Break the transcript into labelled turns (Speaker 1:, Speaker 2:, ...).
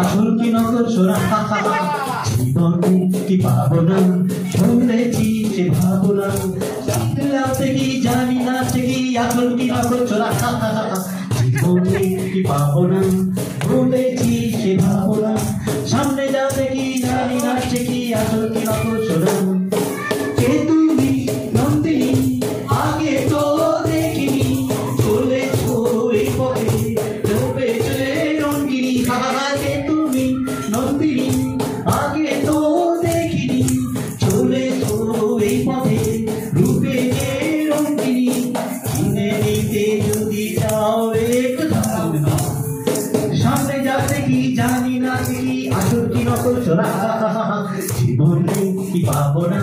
Speaker 1: আসল কি নকল সোনা জীবনে কি পাবো না শুনেছি সে ভাবনা আছে কি জানি না সে কি আসল কি নকল সোনা জীবনে কি পাবো না শুনেছি সে ভাবনা সামনে যাবে কি জানি না সে কি আসল কি নকল সোনা কে তুমি নন্দিনী আগে তো দেখিনি চলেছো এই পথে ডুবেছে রঙ্গিনী কে তুমি নন্দিনী আগে তো দেখিনি চলেছো এই পথে ডুবেছে রঙ্গিনী কিনে নিতে যদি চাও একটু সামনে যাবে কি জানি না কি আসল কি নকল সোনা জীবনে কি পাবো না